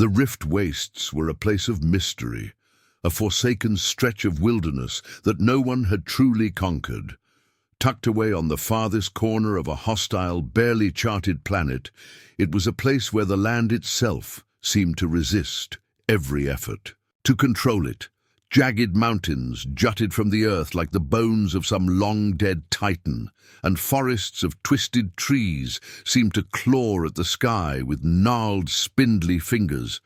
The Rift Wastes were a place of mystery, a forsaken stretch of wilderness that no one had truly conquered. Tucked away on the farthest corner of a hostile, barely charted planet, it was a place where the land itself seemed to resist every effort to control it. Jagged mountains jutted from the earth like the bones of some long-dead titan, and forests of twisted trees seemed to claw at the sky with gnarled, spindly fingers.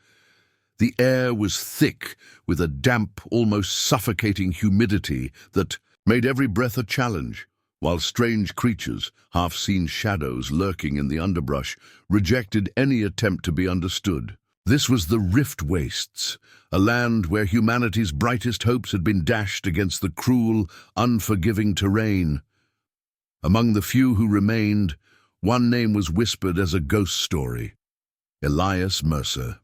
The air was thick with a damp, almost suffocating humidity that made every breath a challenge, while strange creatures, half-seen shadows lurking in the underbrush, rejected any attempt to be understood. This was the Rift Wastes, a land where humanity's brightest hopes had been dashed against the cruel, unforgiving terrain. Among the few who remained, one name was whispered as a ghost story: Elias Mercer.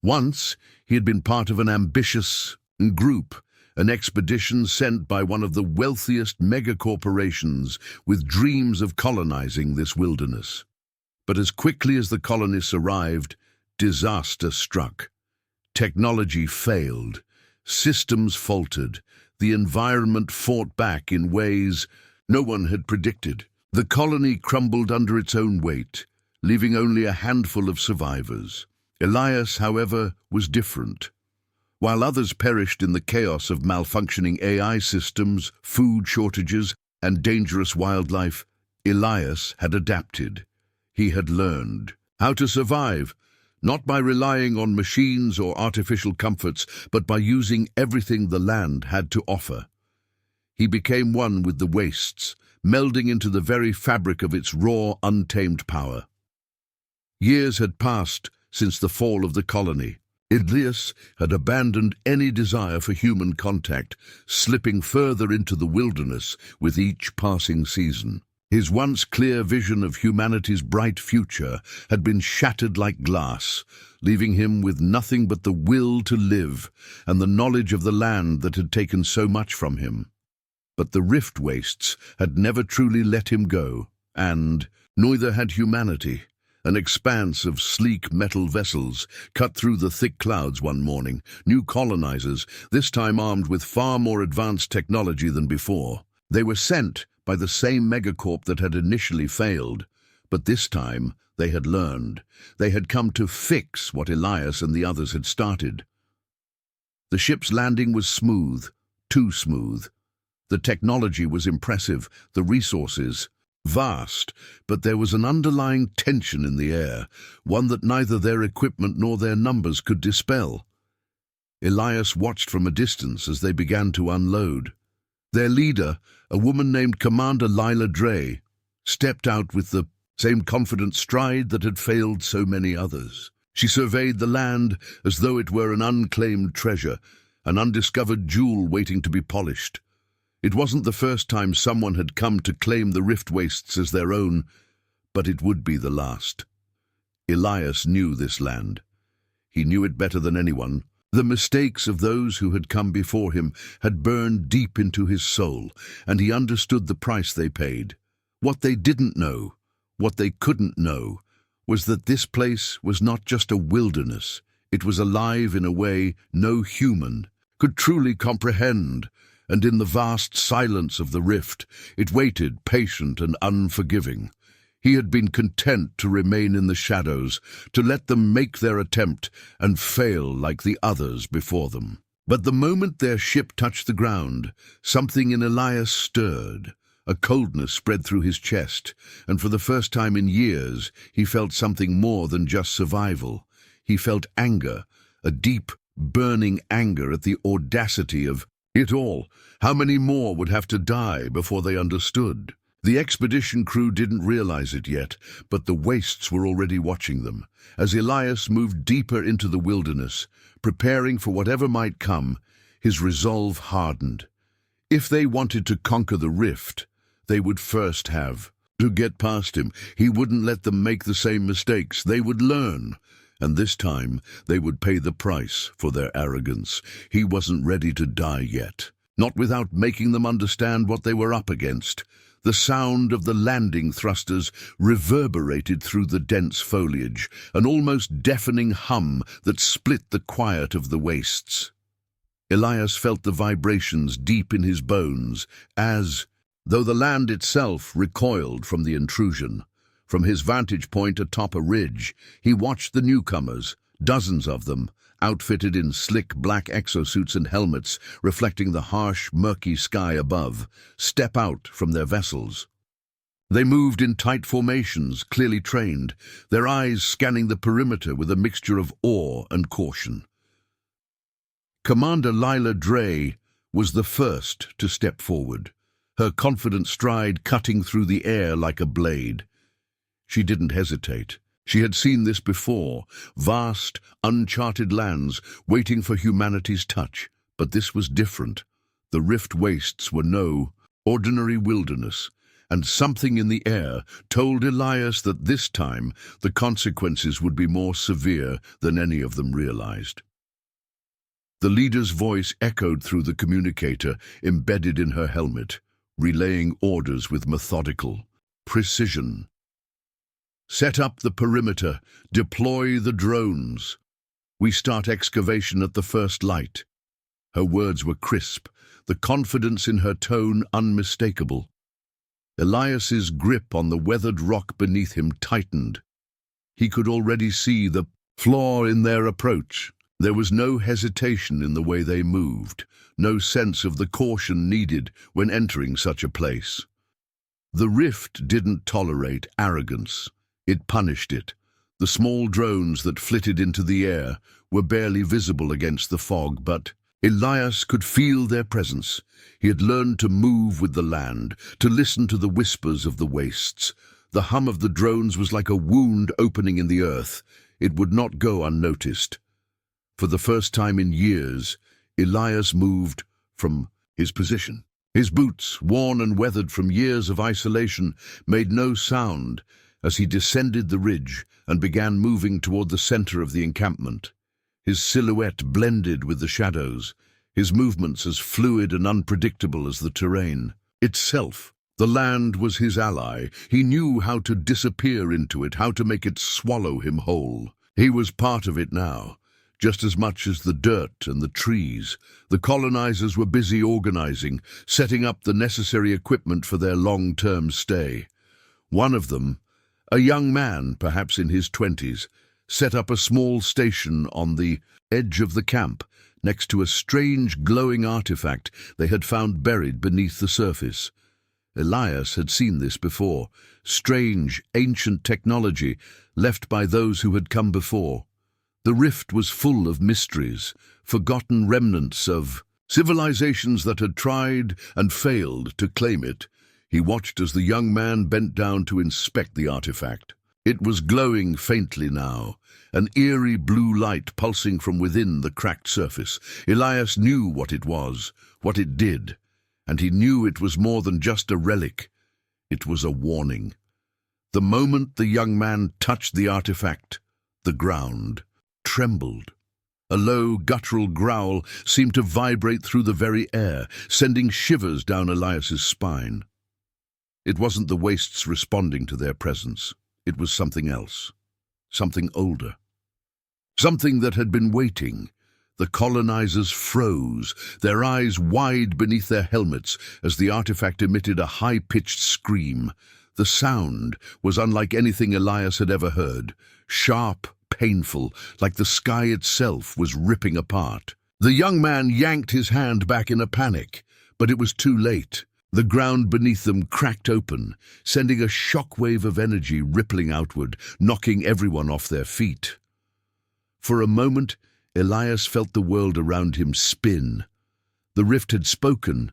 Once, he had been part of an ambitious group, an expedition sent by one of the wealthiest megacorporations with dreams of colonizing this wilderness. But as quickly as the colonists arrived, disaster struck. Technology failed, systems faltered, the environment fought back in ways no one had predicted. The colony crumbled under its own weight, leaving only a handful of survivors. Elias, however, was different. While others perished in the chaos of malfunctioning AI systems, food shortages, and dangerous wildlife, Elias had adapted. He had learned how to survive, not by relying on machines or artificial comforts, but by using everything the land had to offer. He became one with the wastes, melding into the very fabric of its raw, untamed power. Years had passed since the fall of the colony. Elias had abandoned any desire for human contact, slipping further into the wilderness with each passing season. His once clear vision of humanity's bright future had been shattered like glass, leaving him with nothing but the will to live and the knowledge of the land that had taken so much from him. But the Rift Wastes had never truly let him go, and neither had humanity. An expanse of sleek metal vessels cut through the thick clouds one morning, new colonizers, this time armed with far more advanced technology than before. They were sent by the same megacorp that had initially failed, but this time they had learned. They had come to fix what Elias and the others had started. The ship's landing was smooth, too smooth. The technology was impressive, the resources vast, but there was an underlying tension in the air, one that neither their equipment nor their numbers could dispel. Elias watched from a distance as they began to unload. Their leader, a woman named Commander Lila Dray, stepped out with the same confident stride that had failed so many others. She surveyed the land as though it were an unclaimed treasure, an undiscovered jewel waiting to be polished. It wasn't the first time someone had come to claim the Rift Wastes as their own, but it would be the last. Elias knew this land. He knew it better than anyone. The mistakes of those who had come before him had burned deep into his soul, and he understood the price they paid. What they didn't know, what they couldn't know, was that this place was not just a wilderness. It was alive in a way no human could truly comprehend. And in the vast silence of the rift, it waited, patient and unforgiving. He had been content to remain in the shadows, to let them make their attempt and fail like the others before them. But the moment their ship touched the ground, something in Elias stirred. A coldness spread through his chest, and for the first time in years, he felt something more than just survival. He felt anger, a deep, burning anger at the audacity of it all. How many more would have to die before they understood? The expedition crew didn't realize it yet, but the wastes were already watching them. As Elias moved deeper into the wilderness, preparing for whatever might come, his resolve hardened. If they wanted to conquer the rift, they would first have to get past him. He wouldn't let them make the same mistakes. They would learn. And this time they would pay the price for their arrogance. He wasn't ready to die yet, not without making them understand what they were up against. The sound of the landing thrusters reverberated through the dense foliage, an almost deafening hum that split the quiet of the wastes. Elias felt the vibrations deep in his bones as, though the land itself recoiled from the intrusion. From his vantage point atop a ridge, he watched the newcomers, dozens of them, outfitted in slick black exosuits and helmets reflecting the harsh, murky sky above, step out from their vessels. They moved in tight formations, clearly trained, their eyes scanning the perimeter with a mixture of awe and caution. Commander Lila Dray was the first to step forward, her confident stride cutting through the air like a blade. She didn't hesitate. She had seen this before, vast, uncharted lands waiting for humanity's touch, but this was different. The rift wastes were no ordinary wilderness, and something in the air told Elias that this time the consequences would be more severe than any of them realized. The leader's voice echoed through the communicator embedded in her helmet, relaying orders with methodical precision. Set up the perimeter, deploy the drones. We start excavation at the first light. Her words were crisp, the confidence in her tone unmistakable. Elias's grip on the weathered rock beneath him tightened. He could already see the flaw in their approach. There was no hesitation in the way they moved, no sense of the caution needed when entering such a place. The rift didn't tolerate arrogance. It punished it. The small drones that flitted into the air were barely visible against the fog, but Elias could feel their presence. He had learned to move with the land, to listen to the whispers of the wastes. The hum of the drones was like a wound opening in the earth. It would not go unnoticed. For the first time in years, Elias moved from his position. His boots, worn and weathered from years of isolation, made no sound as he descended the ridge and began moving toward the center of the encampment. His silhouette blended with the shadows, his movements as fluid and unpredictable as the terrain itself. The land was his ally. He knew how to disappear into it, how to make it swallow him whole. He was part of it now, just as much as the dirt and the trees. The colonizers were busy organizing, setting up the necessary equipment for their long-term stay. One of them, a young man, perhaps in his 20s, set up a small station on the edge of the camp, next to a strange glowing artifact they had found buried beneath the surface. Elias had seen this before, strange, ancient technology left by those who had come before. The rift was full of mysteries, forgotten remnants of civilizations that had tried and failed to claim it. He watched as the young man bent down to inspect the artifact. It was glowing faintly now, an eerie blue light pulsing from within the cracked surface. Elias knew what it was, what it did, and he knew it was more than just a relic. It was a warning. The moment the young man touched the artifact, the ground trembled. A low, guttural growl seemed to vibrate through the very air, sending shivers down Elias's spine. It wasn't the wastes responding to their presence. It was something else, something older, something that had been waiting. The colonizers froze, their eyes wide beneath their helmets as the artifact emitted a high-pitched scream. The sound was unlike anything Elias had ever heard, sharp, painful, like the sky itself was ripping apart. The young man yanked his hand back in a panic, but it was too late. The ground beneath them cracked open, sending a shockwave of energy rippling outward, knocking everyone off their feet. For a moment, Elias felt the world around him spin. The rift had spoken,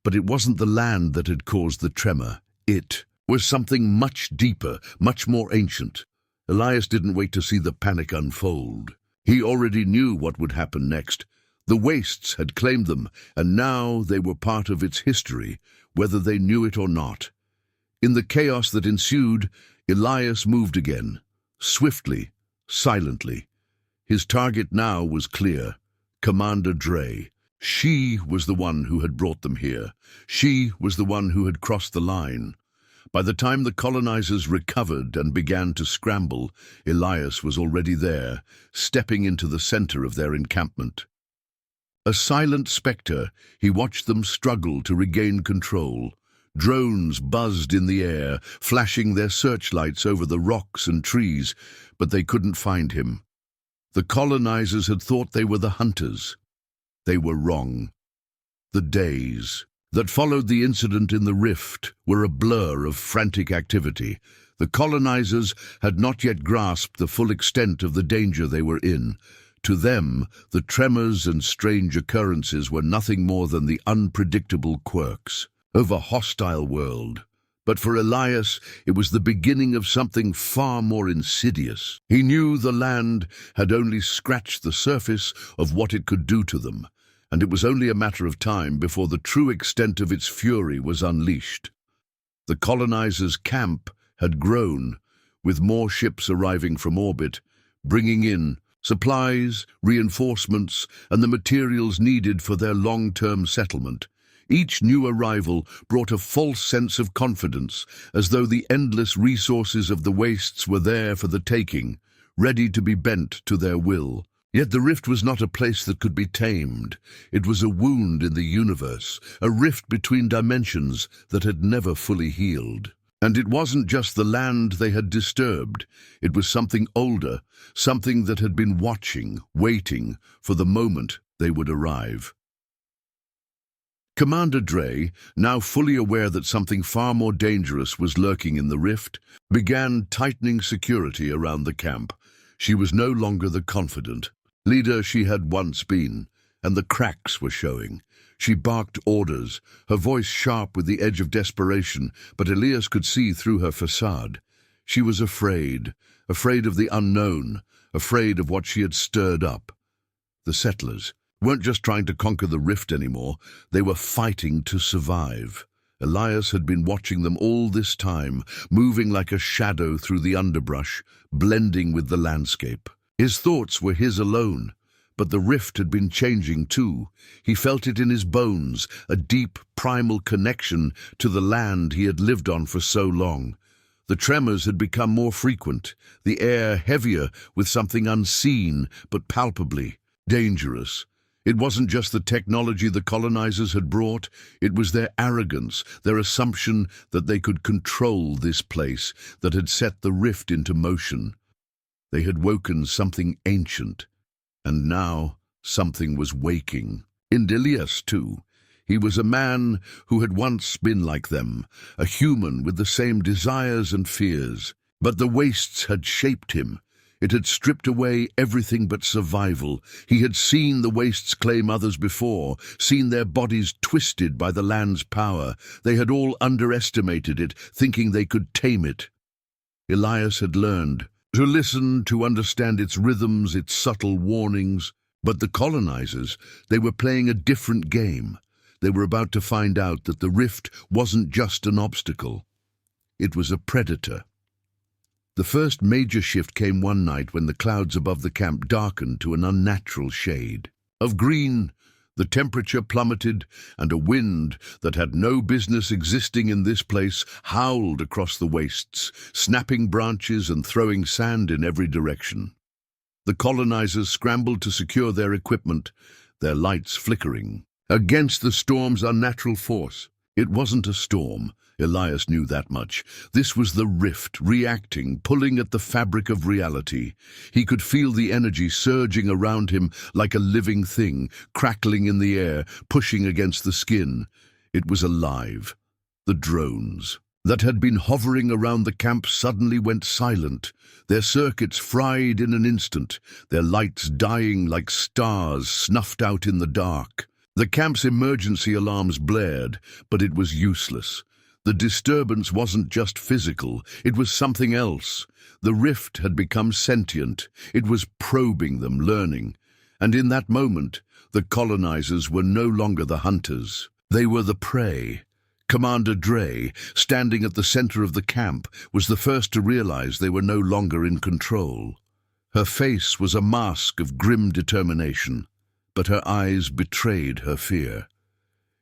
but it wasn't the land that had caused the tremor. It was something much deeper, much more ancient. Elias didn't wait to see the panic unfold. He already knew what would happen next. The wastes had claimed them, and now they were part of its history, whether they knew it or not. In the chaos that ensued, Elias moved again, swiftly, silently. His target now was clear, Commander Dray. She was the one who had brought them here. She was the one who had crossed the line. By the time the colonizers recovered and began to scramble, Elias was already there, stepping into the center of their encampment. A silent spectre, he watched them struggle to regain control. Drones buzzed in the air, flashing their searchlights over the rocks and trees, but they couldn't find him. The colonizers had thought they were the hunters. They were wrong. The days that followed the incident in the rift were a blur of frantic activity. The colonizers had not yet grasped the full extent of the danger they were in. To them, the tremors and strange occurrences were nothing more than the unpredictable quirks of a hostile world. But for Elias, it was the beginning of something far more insidious. He knew the land had only scratched the surface of what it could do to them, and it was only a matter of time before the true extent of its fury was unleashed. The colonizers' camp had grown, with more ships arriving from orbit, bringing in supplies, reinforcements, and the materials needed for their long-term settlement. Each new arrival brought a false sense of confidence, as though the endless resources of the wastes were there for the taking, ready to be bent to their will. Yet the rift was not a place that could be tamed. It was a wound in the universe, a rift between dimensions that had never fully healed. And it wasn't just the land they had disturbed. It was something older, something that had been watching, waiting for the moment they would arrive. Commander Dray, now fully aware that something far more dangerous was lurking in the rift, began tightening security around the camp. She was no longer the confident leader she had once been, and the cracks were showing. She barked orders, her voice sharp with the edge of desperation, but Elias could see through her facade. She was afraid of the unknown, afraid of what she had stirred up. The settlers weren't just trying to conquer the rift anymore, they were fighting to survive. Elias had been watching them all this time, moving like a shadow through the underbrush, blending with the landscape. His thoughts were his alone, but the rift had been changing too. He felt it in his bones, a deep, primal connection to the land he had lived on for so long. The tremors had become more frequent, the air heavier with something unseen but palpably dangerous. It wasn't just the technology the colonizers had brought, it was their arrogance, their assumption that they could control this place that had set the rift into motion. They had woken something ancient, and now something was waking. In Elias, too. He was a man who had once been like them, a human with the same desires and fears. But the wastes had shaped him. It had stripped away everything but survival. He had seen the wastes claim others before, seen their bodies twisted by the land's power. They had all underestimated it, thinking they could tame it. Elias had learned to listen, to understand its rhythms, its subtle warnings. But the colonizers, they were playing a different game. They were about to find out that the rift wasn't just an obstacle. It was a predator. The first major shift came one night when the clouds above the camp darkened to an unnatural shade of green. The temperature plummeted, and a wind that had no business existing in this place howled across the wastes, snapping branches and throwing sand in every direction. The colonizers scrambled to secure their equipment, their lights flickering against the storm's unnatural force. It wasn't a storm. Elias knew that much. This was the rift, reacting, pulling at the fabric of reality. He could feel the energy surging around him like a living thing, crackling in the air, pushing against the skin. It was alive. The drones that had been hovering around the camp suddenly went silent, their circuits fried in an instant, their lights dying like stars snuffed out in the dark. The camp's emergency alarms blared, but it was useless. The disturbance wasn't just physical, it was something else. The rift had become sentient. It was probing them, learning. And in that moment, the colonizers were no longer the hunters. They were the prey. Commander Dray, standing at the center of the camp, was the first to realize they were no longer in control. Her face was a mask of grim determination. but her eyes betrayed her fear.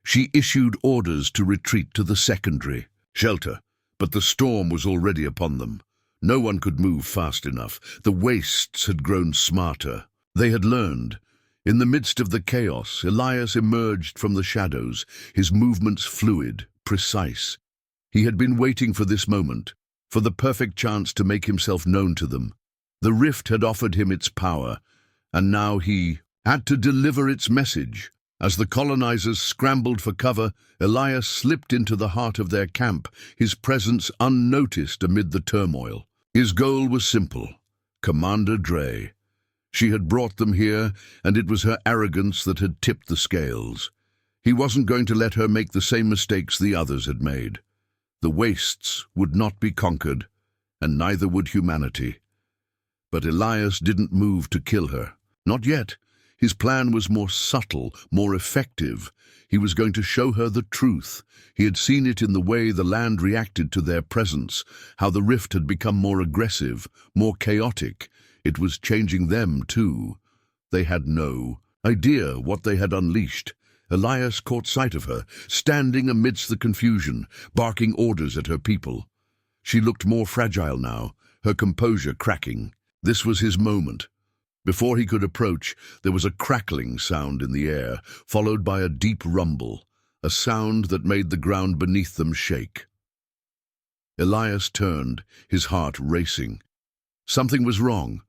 She issued orders to retreat to the secondary shelter, but the storm was already upon them. No one could move fast enough. The wastes had grown smarter. They had learned. In the midst of the chaos, Elias emerged from the shadows, his movements fluid, precise. He had been waiting for this moment, for the perfect chance to make himself known to them. The rift had offered him its power, and now he had to deliver its message. As the colonizers scrambled for cover, Elias slipped into the heart of their camp, his presence unnoticed amid the turmoil. His goal was simple: Commander Dray. She had brought them here, and it was her arrogance that had tipped the scales. He wasn't going to let her make the same mistakes the others had made. The wastes would not be conquered, and neither would humanity. But Elias didn't move to kill her. Not yet. His plan was more subtle, more effective. He was going to show her the truth. He had seen it in the way the land reacted to their presence, how the rift had become more aggressive, more chaotic. It was changing them, too. They had no idea what they had unleashed. Elias caught sight of her, standing amidst the confusion, barking orders at her people. She looked more fragile now, her composure cracking. This was his moment. Before he could approach, there was a crackling sound in the air, followed by a deep rumble, a sound that made the ground beneath them shake. Elias turned, his heart racing. Something was wrong.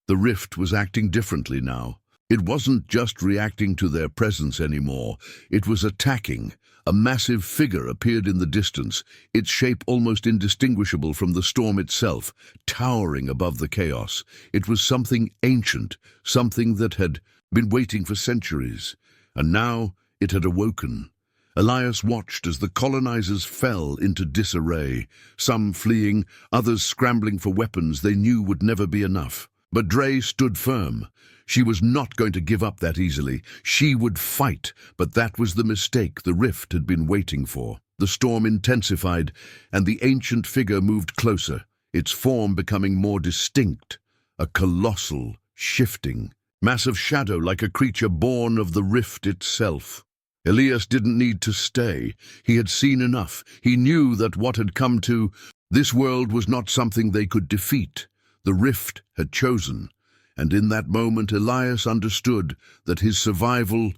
The rift was acting differently now. It wasn't just reacting to their presence anymore. It was attacking. A massive figure appeared in the distance, its shape almost indistinguishable from the storm itself, towering above the chaos. It was something ancient, something that had been waiting for centuries. And now it had awoken. Elias watched as the colonizers fell into disarray, some fleeing, others scrambling for weapons they knew would never be enough. But Dray stood firm. She was not going to give up that easily. She would fight, but that was the mistake the rift had been waiting for. The storm intensified, and the ancient figure moved closer, its form becoming more distinct, a colossal, shifting mass of shadow like a creature born of the rift itself. Elias didn't need to stay. He had seen enough. He knew that what had come to this world was not something they could defeat. The rift had chosen, and in that moment Elias understood that his survival,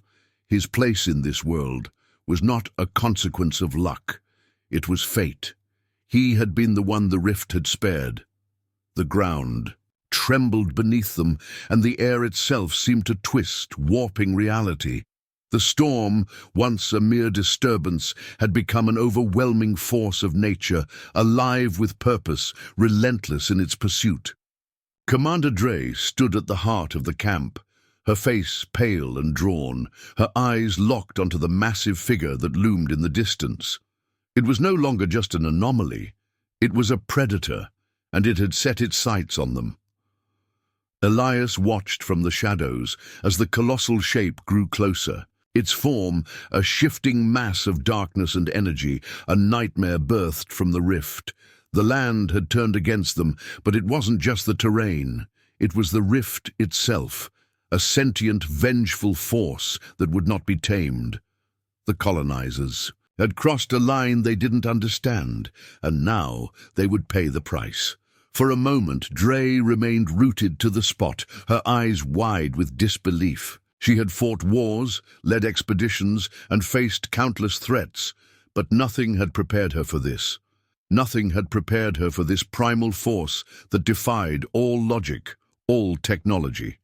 his place in this world, was not a consequence of luck. It was fate. He had been the one the rift had spared. The ground trembled beneath them, and the air itself seemed to twist, warping reality. The storm, once a mere disturbance, had become an overwhelming force of nature, alive with purpose, relentless in its pursuit. Commander Dray stood at the heart of the camp, her face pale and drawn, her eyes locked onto the massive figure that loomed in the distance. It was no longer just an anomaly. It was a predator, and it had set its sights on them. Elias watched from the shadows as the colossal shape grew closer. Its form, a shifting mass of darkness and energy, a nightmare birthed from the rift. The land had turned against them, but it wasn't just the terrain. It was the rift itself, a sentient, vengeful force that would not be tamed. The colonizers had crossed a line they didn't understand, and now they would pay the price. For a moment, Dray remained rooted to the spot, her eyes wide with disbelief. She had fought wars, led expeditions, and faced countless threats, but nothing had prepared her for this. Nothing had prepared her for this primal force that defied all logic, all technology.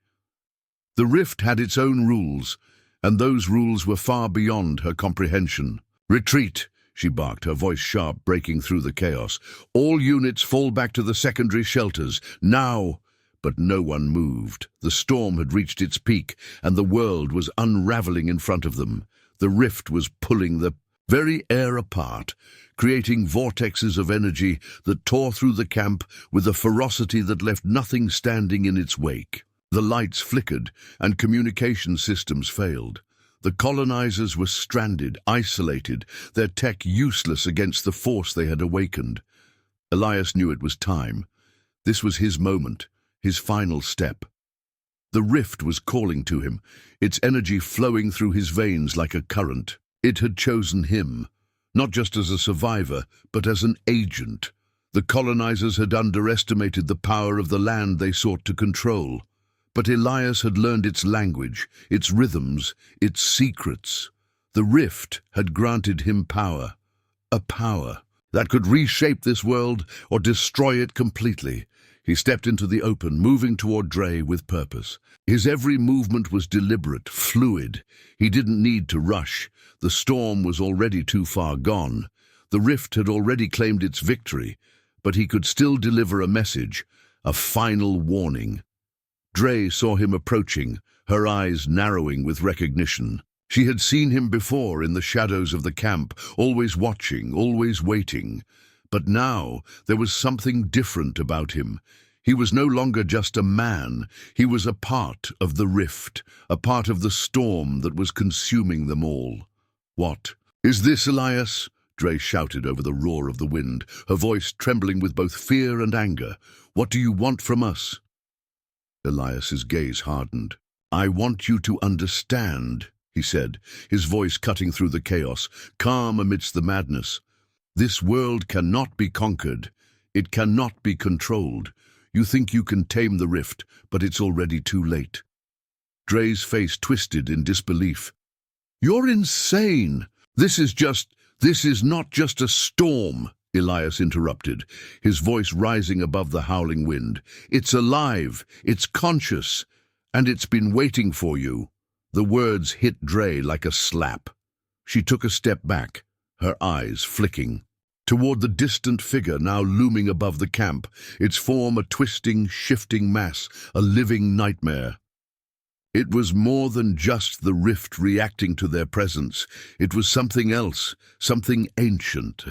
The rift had its own rules, and those rules were far beyond her comprehension. "Retreat," she barked, her voice sharp, breaking through the chaos. "All units fall back to the secondary shelters, now!" But no one moved. The storm had reached its peak, and the world was unraveling in front of them. The rift was pulling the very air apart, creating vortexes of energy that tore through the camp with a ferocity that left nothing standing in its wake. The lights flickered, and communication systems failed. The colonizers were stranded, isolated, their tech useless against the force they had awakened. Elias knew it was time. This was his moment, his final step. The rift was calling to him, its energy flowing through his veins like a current. It had chosen him, not just as a survivor, but as an agent. The colonizers had underestimated the power of the land they sought to control. But Elias had learned its language, its rhythms, its secrets. The rift had granted him power, a power that could reshape this world or destroy it completely. He stepped into the open, moving toward Dray with purpose. His every movement was deliberate, fluid. He didn't need to rush. The storm was already too far gone. The rift had already claimed its victory, but he could still deliver a message, a final warning. Dray saw him approaching, her eyes narrowing with recognition. She had seen him before in the shadows of the camp, always watching, always waiting. But now there was something different about him. He was no longer just a man. He was a part of the rift, a part of the storm that was consuming them all. "What? Is this Elias?" Dray shouted over the roar of the wind, her voice trembling with both fear and anger. "What do you want from us?" Elias's gaze hardened. "I want you to understand," he said, his voice cutting through the chaos, calm amidst the madness. "This world cannot be conquered. It cannot be controlled. You think you can tame the rift, but it's already too late." Dray's face twisted in disbelief. "You're insane. This is not just a storm," Elias interrupted, his voice rising above the howling wind. "It's alive, it's conscious, and it's been waiting for you." The words hit Dray like a slap. She took a step back, her eyes flicking, toward the distant figure now looming above the camp, its form a twisting, shifting mass, a living nightmare. It was more than just the rift reacting to their presence. It was something else, something ancient.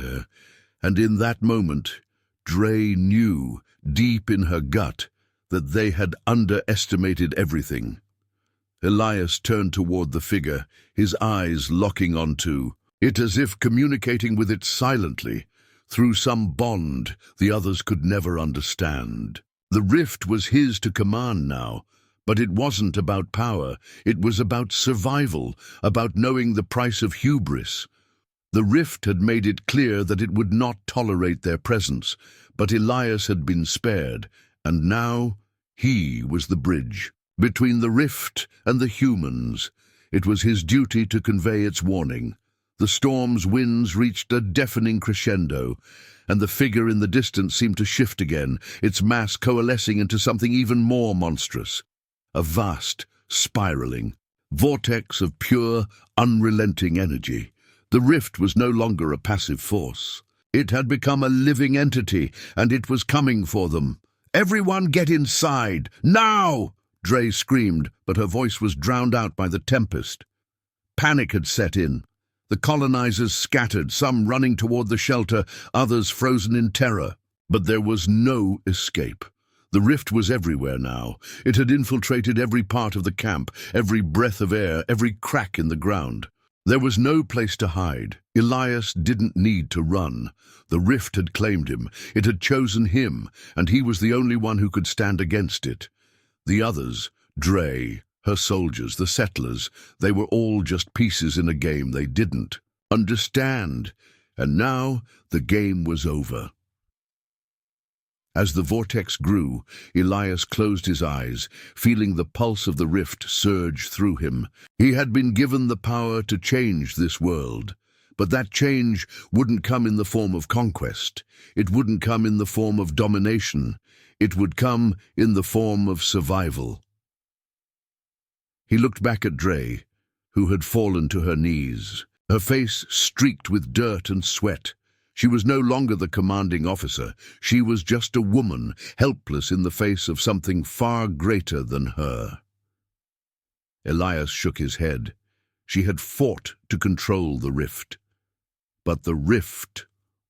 And in that moment, Dray knew, deep in her gut, that they had underestimated everything. Elias turned toward the figure, his eyes locking onto it as if communicating with it silently, through some bond the others could never understand. The rift was his to command now, but it wasn't about power. It was about survival, about knowing the price of hubris. The rift had made it clear that it would not tolerate their presence, but Elias had been spared, and now he was the bridge between the rift and the humans. It was his duty to convey its warning. The storm's winds reached a deafening crescendo, and the figure in the distance seemed to shift again, its mass coalescing into something even more monstrous. A vast, spiraling vortex of pure, unrelenting energy. The rift was no longer a passive force. It had become a living entity, and it was coming for them. "Everyone get inside, now!" Dray screamed, but her voice was drowned out by the tempest. Panic had set in. The colonizers scattered, some running toward the shelter, others frozen in terror. But there was no escape. The rift was everywhere now. It had infiltrated every part of the camp, every breath of air, every crack in the ground. There was no place to hide. Elias didn't need to run. The rift had claimed him. It had chosen him, and he was the only one who could stand against it. The others, Dray, her soldiers, the settlers, they were all just pieces in a game they didn't understand. And now the game was over. As the vortex grew, Elias closed his eyes, feeling the pulse of the rift surge through him. He had been given the power to change this world. But that change wouldn't come in the form of conquest. It wouldn't come in the form of domination. It would come in the form of survival. He looked back at Dray, who had fallen to her knees, her face streaked with dirt and sweat. She was no longer the commanding officer. She was just a woman, helpless in the face of something far greater than her. Elias shook his head. She had fought to control the rift. But the rift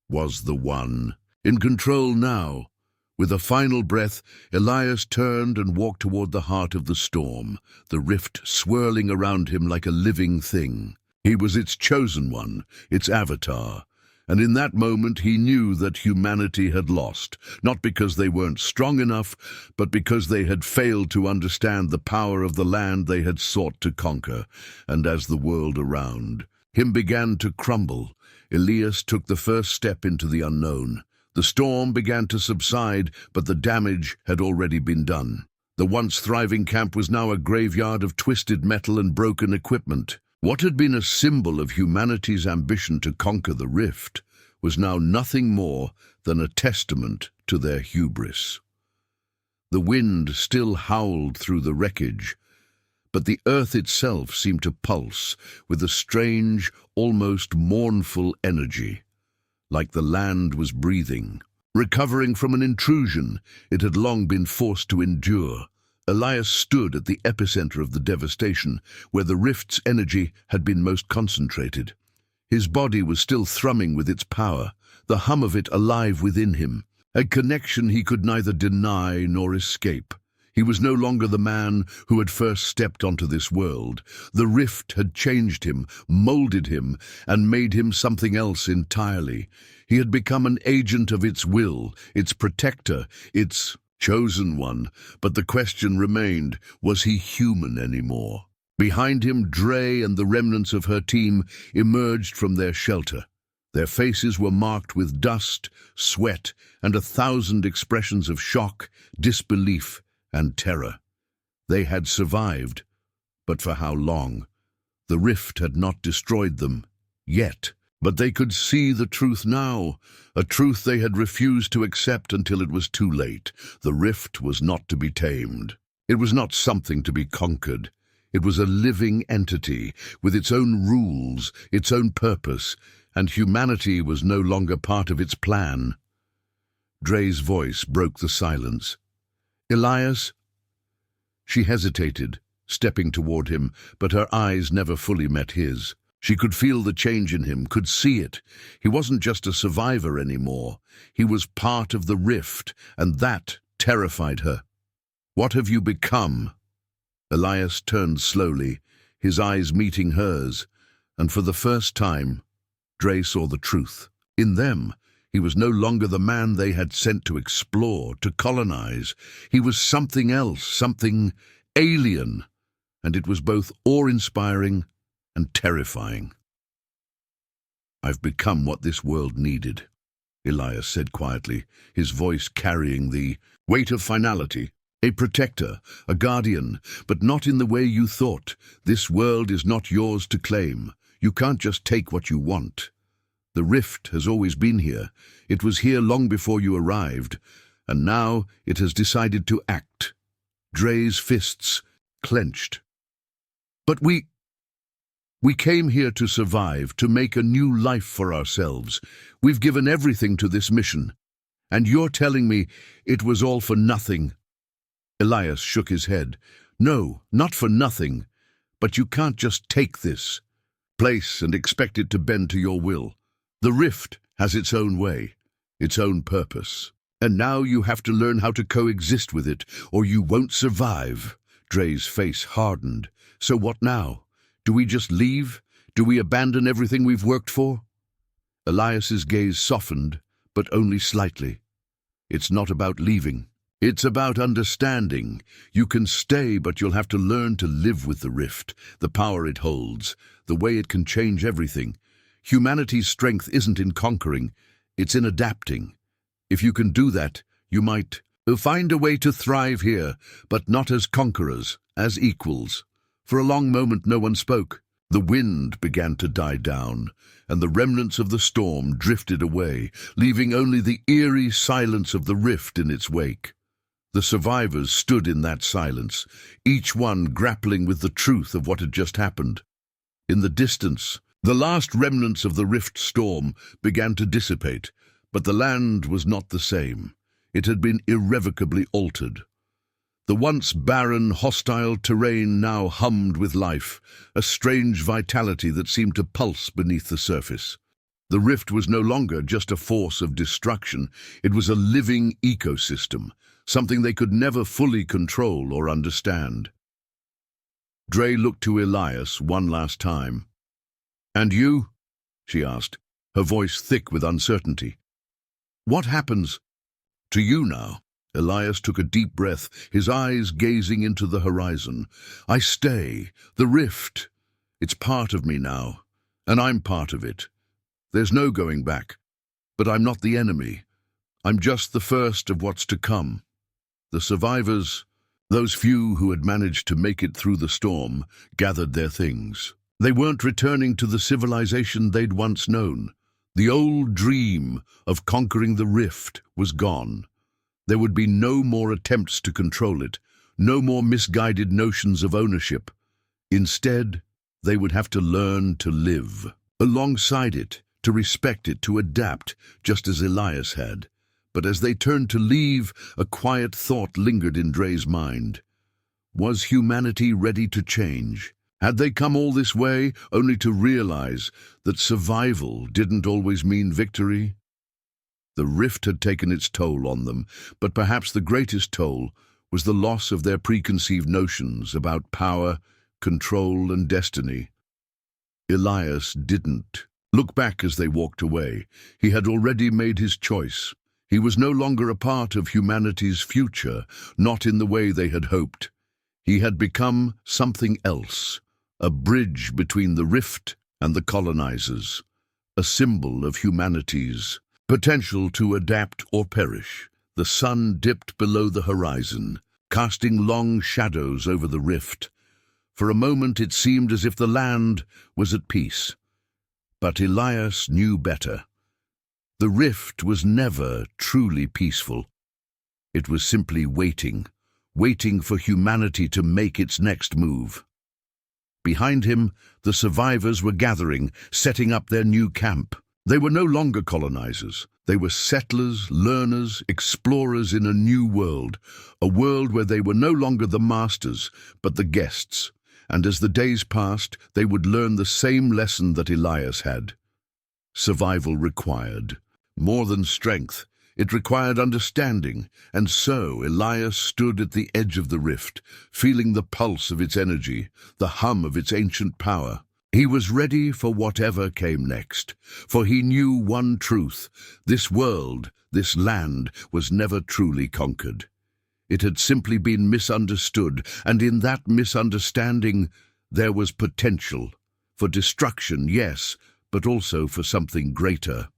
was the one. In control now. With a final breath, Elias turned and walked toward the heart of the storm, the rift swirling around him like a living thing. He was its chosen one, its avatar, And in that moment he knew that humanity had lost, not because they weren't strong enough, but because they had failed to understand the power of the land they had sought to conquer. And as the world around him began to crumble, Elias took the first step into the unknown. The storm began to subside, but the damage had already been done. The once thriving camp was now a graveyard of twisted metal and broken equipment. What had been a symbol of humanity's ambition to conquer the rift was now nothing more than a testament to their hubris. The wind still howled through the wreckage, but the earth itself seemed to pulse with a strange, almost mournful energy, like the land was breathing. Recovering from an intrusion it had long been forced to endure, Elias stood at the epicenter of the devastation, where the rift's energy had been most concentrated. His body was still thrumming with its power, the hum of it alive within him, a connection he could neither deny nor escape. He was no longer the man who had first stepped onto this world. The rift had changed him, molded him, and made him something else entirely. He had become an agent of its will, its protector, its chosen one. But the question remained, was he human anymore? Behind him, Dray and the remnants of her team emerged from their shelter. Their faces were marked with dust, sweat, and 1,000 expressions of shock, disbelief, and terror. They had survived, but for how long? The rift had not destroyed them, yet. But they could see the truth now, a truth they had refused to accept until it was too late. The rift was not to be tamed. It was not something to be conquered. It was a living entity, with its own rules, its own purpose, and humanity was no longer part of its plan. Dray's voice broke the silence. "Elias?" She hesitated, stepping toward him, but her eyes never fully met his. She could feel the change in him, could see it. He wasn't just a survivor anymore. He was part of the rift, and that terrified her. "What have you become?" Elias turned slowly, his eyes meeting hers, and for the first time, Dray saw the truth. In them, he was no longer the man they had sent to explore, to colonize. He was something else, something alien, and it was both awe-inspiring and terrifying. "I've become what this world needed," Elias said quietly, his voice carrying the weight of finality. "A protector, a guardian, but not in the way you thought. This world is not yours to claim. You can't just take what you want. The rift has always been here. It was here long before you arrived, and now it has decided to act." Dray's fists clenched. "But we came here to survive, to make a new life for ourselves. We've given everything to this mission, and you're telling me it was all for nothing?" Elias shook his head. "No, not for nothing. But you can't just take this place and expect it to bend to your will. The rift has its own way, its own purpose. And now you have to learn how to coexist with it, or you won't survive." Dray's face hardened. "So what now? Do we just leave? Do we abandon everything we've worked for?" Elias's gaze softened, but only slightly. "It's not about leaving. It's about understanding. You can stay, but you'll have to learn to live with the rift, the power it holds, the way it can change everything. Humanity's strength isn't in conquering, it's in adapting. If you can do that, you might find a way to thrive here, but not as conquerors, as equals." For a long moment no one spoke. The wind began to die down, and the remnants of the storm drifted away, leaving only the eerie silence of the rift in its wake. The survivors stood in that silence, each one grappling with the truth of what had just happened. In the distance, the last remnants of the rift storm began to dissipate, but the land was not the same. It had been irrevocably altered. The once barren, hostile terrain now hummed with life, a strange vitality that seemed to pulse beneath the surface. The rift was no longer just a force of destruction, it was a living ecosystem, something they could never fully control or understand. Dray looked to Elias one last time. "And you?" she asked. her voice thick with uncertainty. "What happens to you now?" Elias took a deep breath, his eyes gazing into the horizon. "I stay. The rift. It's part of me now, and I'm part of it. There's no going back. But I'm not the enemy. I'm just the first of what's to come." The survivors, those few who had managed to make it through the storm, gathered their things. They weren't returning to the civilization they'd once known. The old dream of conquering the rift was gone. There would be no more attempts to control it, no more misguided notions of ownership. Instead, they would have to learn to live alongside it, to respect it, to adapt, just as Elias had. But as they turned to leave, a quiet thought lingered in Dray's mind. Was humanity ready to change? Had they come all this way only to realize that survival didn't always mean victory? The rift had taken its toll on them, but perhaps the greatest toll was the loss of their preconceived notions about power, control, and destiny. Elias didn't look back as they walked away. He had already made his choice. He was no longer a part of humanity's future, not in the way they had hoped. He had become something else, a bridge between the rift and the colonizers, a symbol of humanity's potential to adapt or perish. The sun dipped below the horizon, casting long shadows over the rift. For a moment it seemed as if the land was at peace. But Elias knew better. The rift was never truly peaceful. It was simply waiting for humanity to make its next move. Behind him, the survivors were gathering, setting up their new camp. They were no longer colonizers. They were settlers, learners, explorers in a new world, a world where they were no longer the masters, but the guests. And as the days passed, they would learn the same lesson that Elias had. Survival required more than strength. It required understanding, and so Elias stood at the edge of the rift, feeling the pulse of its energy, the hum of its ancient power. He was ready for whatever came next, for he knew one truth: this world, this land, was never truly conquered. It had simply been misunderstood, and in that misunderstanding there was potential. For destruction, yes, but also for something greater.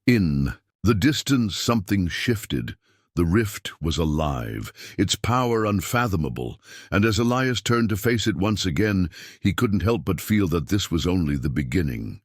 In the distance, something shifted. The rift was alive, its power unfathomable, and as Elias turned to face it once again, he couldn't help but feel that this was only the beginning.